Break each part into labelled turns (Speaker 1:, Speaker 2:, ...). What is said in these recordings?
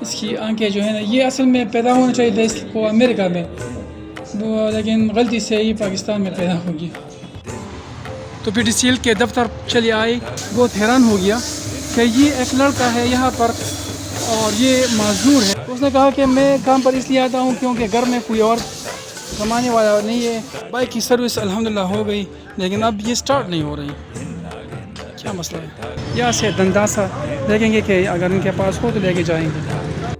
Speaker 1: इसकी आंखें जो है ना, ये असल में पैदा होना चाहिए था इसको अमेरिका में, वो लेकिन गलती से ही पाकिस्तान में पैदा होगी। तो PTCL के दफ्तर चले आए, बहुत हैरान हो गया कि ये एक लड़का है यहाँ पर और ये माजूर है। उसने कहा कि मैं काम पर इसलिए आता हूँ क्योंकि घर में कोई और कमाने वाला नहीं है। बाइक की सर्विस अल्हम्दुलिल्लाह हो गई, लेकिन अब ये स्टार्ट नहीं हो रही। क्या मसला है? यहाँ से दंदासा देखेंगे कि अगर इनके पास हो तो लेके जाएंगे।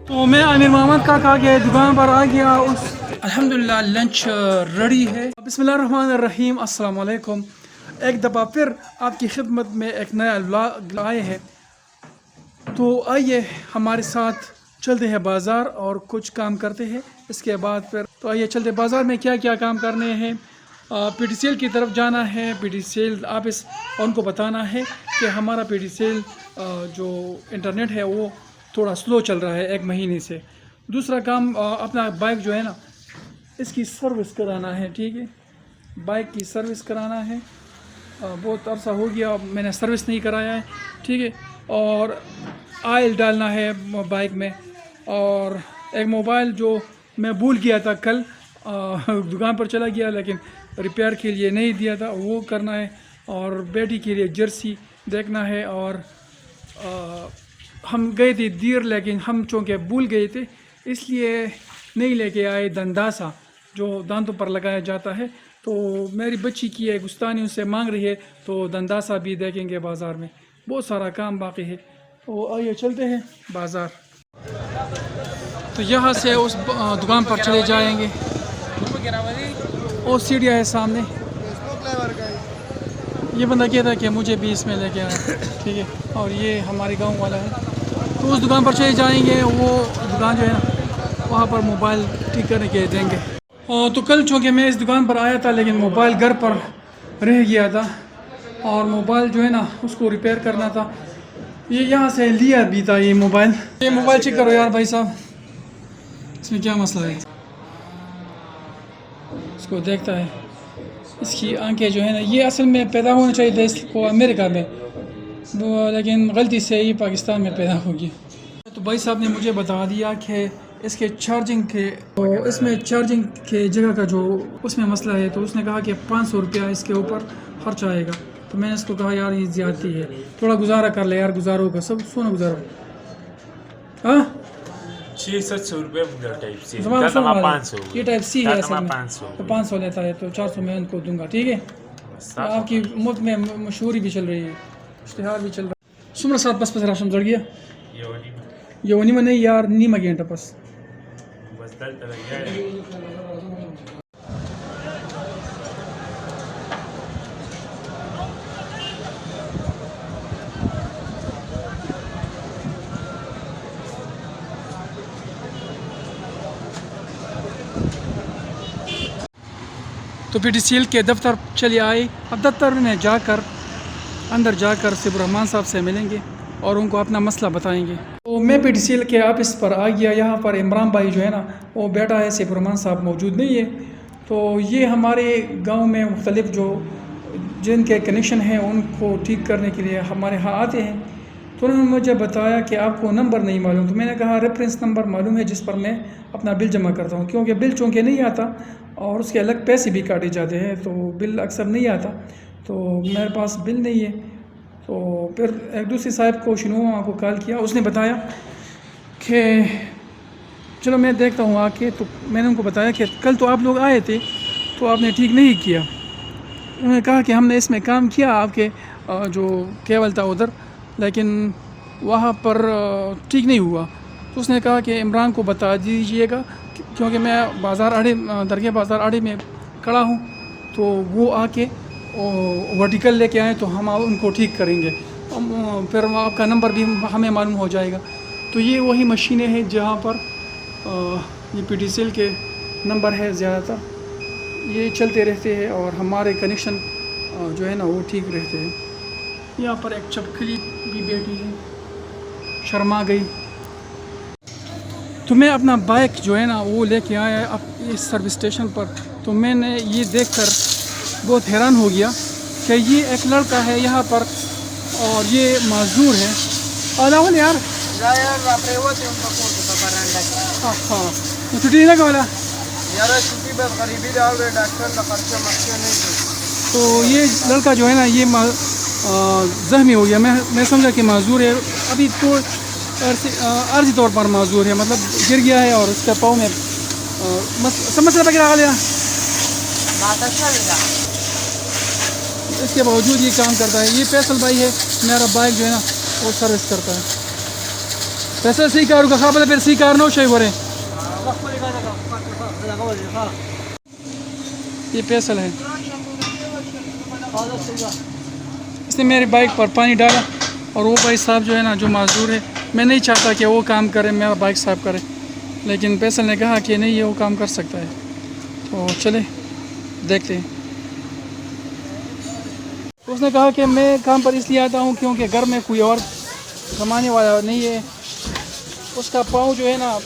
Speaker 1: तो मैं आमिर मोहम्मद काका के दुकान पर आ गया। उस अल्हम्दुलिल्लाह लंच रेडी है। बिस्मिल्लाहिर्रहमानिर्रहीम, अस्सलाम वालेकुम। एक दफ़ा फिर आपकी खिदमत में एक नया व्लॉग आए हैं। तो आइए हमारे साथ चलते हैं बाज़ार और कुछ काम करते हैं। इसके बाद फिर तो आइए चलते बाज़ार में क्या क्या काम करने हैं। PTCL की तरफ जाना है, PTCL ऑफिस, और उनको बताना है कि हमारा PTCL जो इंटरनेट है वो थोड़ा स्लो चल रहा है 1 महीने से। दूसरा काम अपना बाइक जो है ना, इसकी सर्विस कराना है। ठीक है, बाइक की सर्विस कराना है। बहुत अरसा हो गया मैंने सर्विस नहीं कराया है। ठीक है, और आयल डालना है बाइक में। और एक मोबाइल जो मैं भूल गया था कल, दुकान पर चला गया लेकिन रिपेयर के लिए नहीं दिया था, वो करना है। और बेटी के लिए जर्सी देखना है। और हम गए थे दीर, लेकिन हम चूँकि भूल गए थे इसलिए नहीं लेके आए दंदासा जो दांतों पर लगाया जाता है। तो मेरी बच्ची की है गुस्तानी, उससे मांग रही है, तो दंदासा भी देखेंगे बाज़ार में। बहुत सारा काम बाकी है। तो आइए चलते हैं बाज़ार। तो यहाँ से उस दुकान पर चले जाएंगे। और सीढ़ियाँ है सामने। ये बंदा कहता है कि मुझे भी इसमें लेके आना। ठीक है, और ये हमारे गांव वाला है। तो उस दुकान पर चले जाएंगे। वो दुकान जो है ना, वहाँ पर मोबाइल ठीक करने के देंगे। तो कल चूँकि मैं इस दुकान पर आया था लेकिन मोबाइल घर पर रह गया था, और मोबाइल जो है ना उसको रिपेयर करना था। ये यहाँ से लिया भी था ये मोबाइल। ये मोबाइल चेक करो यार भाई साहब, इसमें क्या मसला है। इसको देखता है, इसकी आंखें जो है ना, ये असल में पैदा होना चाहिए था इसको अमेरिका में, वो लेकिन गलती से ही पाकिस्तान में पैदा होगी। तो भाई साहब ने मुझे बता दिया कि इसके चार्जिंग के, तो इसमें चार्जिंग के जगह का जो उसमें मसला है। तो उसने कहा कि 500 रुपया इसके ऊपर खर्च आएगा। तो मैंने इसको कहा यार ये ज़्यादती है, थोड़ा गुजारा कर ले यार। गुजारो का सब सोना गुजारो। हाँ
Speaker 2: 600 रुपये टाइप सी,
Speaker 1: जमा
Speaker 2: ये
Speaker 1: ये टाइप सी है असल में।
Speaker 2: 500
Speaker 1: तो 500 लेता है तो 400 मैं उनको दूंगा। ठीक है, तो आपकी मुल्क में मशहूरी भी चल रही है, इश्तिहार भी चल रहा है। सुमर साथ बस बस राशम जड़ गया ये वनी में नहीं यार, नी मगे बस। तो PTCL के दफ्तर चले आए। अब दफ्तर में जाकर अंदर जाकर सिब्बुर्रहमान साहब से मिलेंगे और उनको अपना मसला बताएंगे। तो मैं PTCL के ऑफिस पर आ गया। यहाँ पर इमरान भाई जो है ना वो बैठा है, सिब्बुर्रहमान साहब मौजूद नहीं है। तो ये हमारे गांव में मुख्तलिफ जो जिनके कनेक्शन हैं उनको ठीक करने के लिए हमारे यहाँ आते हैं। तो उन्होंने मुझे बताया कि आपको नंबर नहीं मालूम। तो मैंने कहा रेफरेंस नंबर मालूम है जिस पर मैं अपना बिल जमा करता हूँ, क्योंकि बिल चूँकि नहीं आता और उसके अलग पैसे भी काटे जाते हैं, तो बिल अक्सर नहीं आता। तो मेरे पास बिल नहीं है। तो फिर एक दूसरे साहब को शिनोमा को कॉल किया, उसने बताया कि चलो मैं देखता हूँ आके। तो मैंने उनको बताया कि कल तो आप लोग आए थे तो आपने ठीक नहीं किया। उन्होंने कहा कि हमने इसमें काम किया आपके जो केबल था उधर, लेकिन वहाँ पर ठीक नहीं हुआ। तो उसने कहा कि इमरान को बता दीजिएगा, क्योंकि मैं बाज़ार आड़े दरगाह बाज़ार आड़े में खड़ा हूँ, तो वो आके वर्टिकल लेके आए तो हम उनको ठीक करेंगे। फिर आपका नंबर भी हमें मालूम हो जाएगा। तो ये वही मशीनें हैं जहाँ पर ये PTCL के नंबर है ज़्यादातर, ये चलते रहते हैं और हमारे कनेक्शन जो है ना वो ठीक रहते हैं। यहाँ पर एक चपकली भी बैठी है, शर्मा गई। तो मैं अपना बाइक जो है ना वो लेके आया अब इस सर्विस स्टेशन पर। तो मैंने ये देखकर बहुत हैरान हो गया कि ये एक लड़का है यहाँ पर और ये माजूर है। आदावन यार
Speaker 3: यार रात्रे होते उनका कोर्स का बरांडा
Speaker 1: हाँ तो छुट्टी ना वाला।
Speaker 3: यार छुट्टी बस गरीबी डाल रहे डॉक्टर का खर्चा मक्के नहीं दे।
Speaker 1: तो ये लड़का जो है ना ये जख्मी हो गया। मैं समझा कि माजूर है, अभी तो आर्जी तौर पर माजूर है, मतलब गिर गया है और उसका पाँव में समस्या वगैरह आ गया। इसके बावजूद ये काम करता है। ये फैसल भाई है, मेरा बाइक जो है ना वो सर्विस करता है। फैसल सी कार का खबर फिर सी कार नो शे बोरे। ये फैसल है, इसने मेरी बाइक पर पानी डाला और वो भाई साहब जो है ना जो माजूर है, मैं नहीं चाहता कि वो काम करे, मेरा बाइक साफ करे, लेकिन फैसल ने कहा कि नहीं ये वो काम कर सकता है। तो चले देखते हैं। उसने कहा कि मैं काम पर इसलिए आता हूँ क्योंकि घर में कोई और कमाने वाला नहीं है। उसका पाँव जो है ना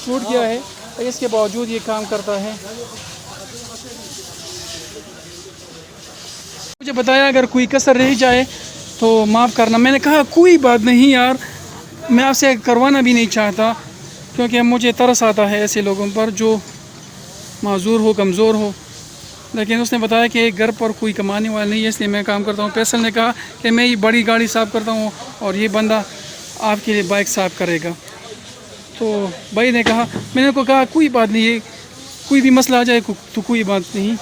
Speaker 1: टूट गया है, इसके बावजूद ये काम करता है। मुझे बताया अगर कोई कसर रह जाए तो माफ़ करना। मैंने कहा कोई बात नहीं यार, मैं आपसे करवाना भी नहीं चाहता क्योंकि मुझे तरस आता है ऐसे लोगों पर जो माजूर हो, कमज़ोर हो। लेकिन उसने बताया कि घर पर कोई कमाने वाला नहीं है इसलिए मैं काम करता हूँ। फैसल ने कहा कि मैं ये बड़ी गाड़ी साफ़ करता हूँ और ये बंदा आपके लिए बाइक साफ़ करेगा। तो भाई ने कहा, मैंने को कहा कोई बात नहीं है, कोई भी मसला आ जाए तो कोई बात नहीं।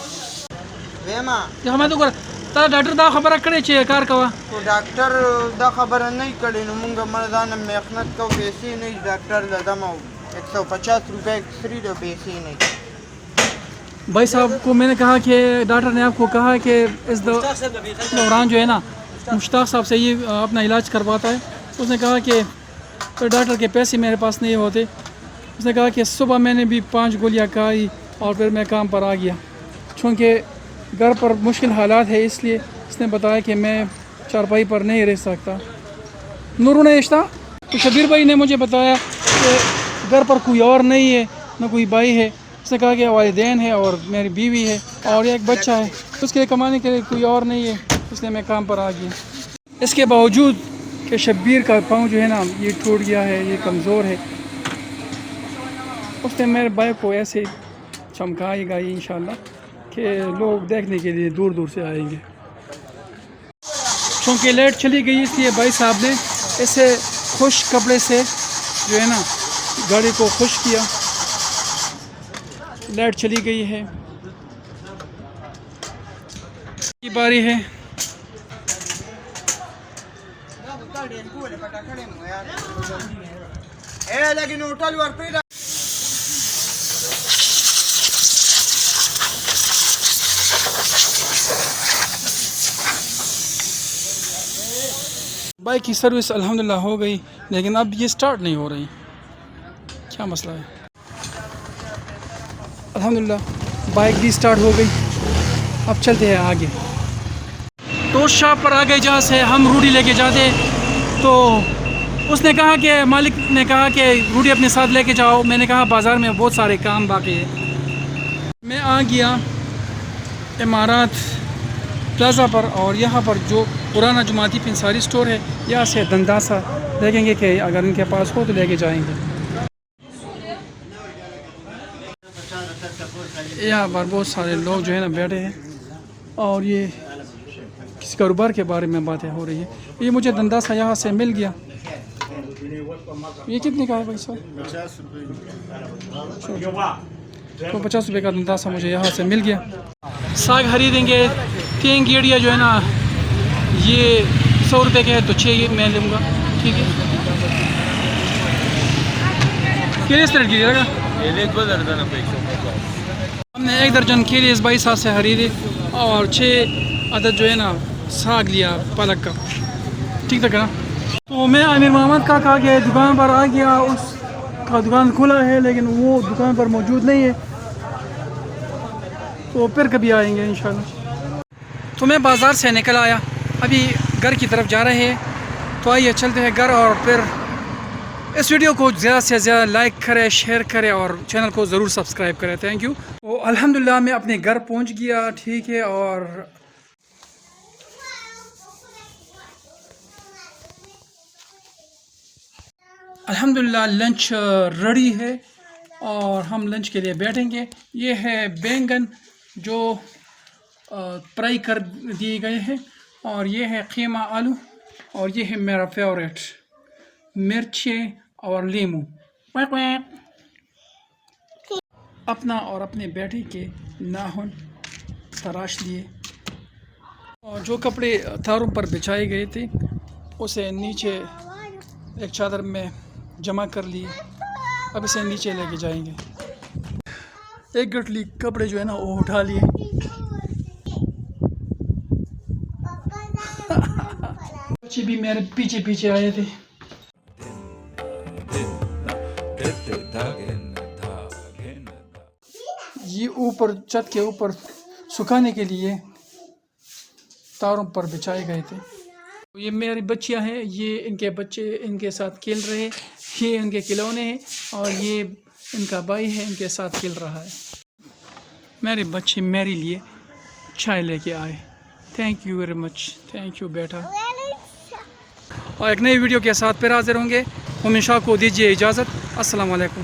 Speaker 1: हमें तो तारा डॉक्टर दा खबर करे चाहिए कार का
Speaker 3: तो डॉक्टर दा खबर नहीं करे न मुंगा मर्दान मेहनत को पैसे नहीं डॉक्टर दादा माओ 150 रुपए फ्री दो पैसे नहीं।
Speaker 1: भाई साहब को मैंने कहा कि डॉक्टर ने आपको कहा कि इस दौरान जो है ना मुश्ताक साहब से ये अपना इलाज करवाता है। उसने कहा कि तो डॉक्टर के पैसे मेरे पास नहीं होते। उसने कहा कि सुबह मैंने भी 5 गोलियां खाई और फिर मैं काम पर आ गया, चूँकि घर पर मुश्किल हालात है इसलिए इसने बताया कि मैं चारपाई पर नहीं रह सकता। नूरुन इश्ता तो शबीर भाई ने मुझे बताया कि घर पर कोई और नहीं है, न कोई भाई है। उसने कहा कि वालिदैन है और मेरी बीवी है और एक बच्चा है, उसके लिए कमाने के लिए कोई और नहीं है, इसलिए मैं काम पर आ गया। इसके बावजूद कि शब्बीर का पाँव जो है ना ये टूट गया है, ये कमज़ोर है, उसने मेरे भाई को ऐसे चमकाएगा इंशाल्लाह कि लोग देखने के लिए दूर दूर से आएंगे। क्योंकि लाइट चली गई इसलिए भाई साहब ने ऐसे खुश कपड़े से जो है ना गाड़ी को खुश किया। लाइट चली गई है, ये बारी है।
Speaker 3: लेकिन होटल वर्क
Speaker 1: बाइक की सर्विस अल्हम्दुलिल्लाह हो गई, लेकिन अब ये स्टार्ट नहीं हो रही, क्या मसला है। अल्हम्दुलिल्लाह बाइक भी स्टार्ट हो गई। अब चलते हैं आगे। तो शॉप पर आ गए जहाँ से हम रूडी लेके जाते, तो उसने कहा कि मालिक ने कहा कि रूडी अपने साथ लेके जाओ। मैंने कहा बाज़ार में बहुत सारे काम बाकी है। मैं आ गया इमारत प्लाज़ा पर और यहाँ पर जो पुराना जुमाती पंसारी स्टोर है, यहाँ से दंदासा देखेंगे कि अगर इनके पास हो तो लेके जाएंगे। यहाँ पर बहुत सारे लोग जो है ना बैठे हैं और ये किसी कारोबार के बारे में बातें हो रही है। ये मुझे दंदासा यहाँ से मिल गया। ये कितने का है भाई साहब?
Speaker 3: 50 रुपये।
Speaker 1: तो 50 रुपये का दंदासा मुझे यहाँ से मिल गया। साग खरीदेंगे। 3 गेड़िया जो है ना ये 100 रुपये के है, तो 6 मैं लूँगा, ठीक है। केले इस तरह की रहेगा। हमने 1 दर्जन केले इस भाई साहब से खरीदे और 6 अदद जो है ना साग लिया पालक का, ठीक था। तो मैं आमिर मोहम्मद का कहा कि दुकान पर आ गया, उसका दुकान खुला है लेकिन वो दुकान पर मौजूद नहीं है, तो फिर कभी आएंगे इंशाल्लाह। तो मैं बाज़ार से निकल आया, अभी घर की तरफ जा रहे हैं। तो आइए चलते हैं घर और फिर इस वीडियो को ज़्यादा से ज़्यादा लाइक करें, शेयर करें और चैनल को ज़रूर सब्सक्राइब करें। Thank you. तो अल्हम्दुलिल्लाह मैं अपने घर पहुंच गया, ठीक है। और अल्हम्दुलिल्लाह लंच रेडी है और हम लंच के लिए बैठेंगे। ये है बैंगन जो फ्राई कर दिए गए हैं, और ये है कीमा आलू, और ये है मेरा फेवरेट मिर्चें और लीमू। अपना और अपने बेटे के नाखून तराश लिए, और जो कपड़े तारों पर बिछाए गए थे उसे नीचे एक चादर में जमा कर लिए। अब इसे नीचे लेके जाएंगे। एक गठली कपड़े जो है ना वो उठा लिए। बच्चे भी मेरे पीछे पीछे आए थे। ये ऊपर छत के ऊपर सुखाने के लिए तारों पर बिछाए गए थे। ये मेरी बच्चियां हैं, ये इनके बच्चे इनके साथ खेल रहे हैं। ये इनके खिलौने हैं, और ये इनका भाई है इनके साथ खेल रहा है। मेरे बच्चे मेरे लिए चाय लेके आए। Thank you very much, thank you बेटा। और एक नई वीडियो के साथ फिर हाजिर होंगे। हमेशा को दीजिए इजाज़त। अस्सलाम वालेकुम।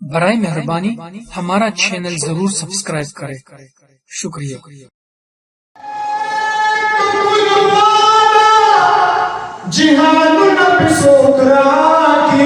Speaker 1: बराए मेहरबानी हमारा चैनल ज़रूर सब्सक्राइब करें। शुक्रिया।
Speaker 4: जिहाद नफ्स सोकरा की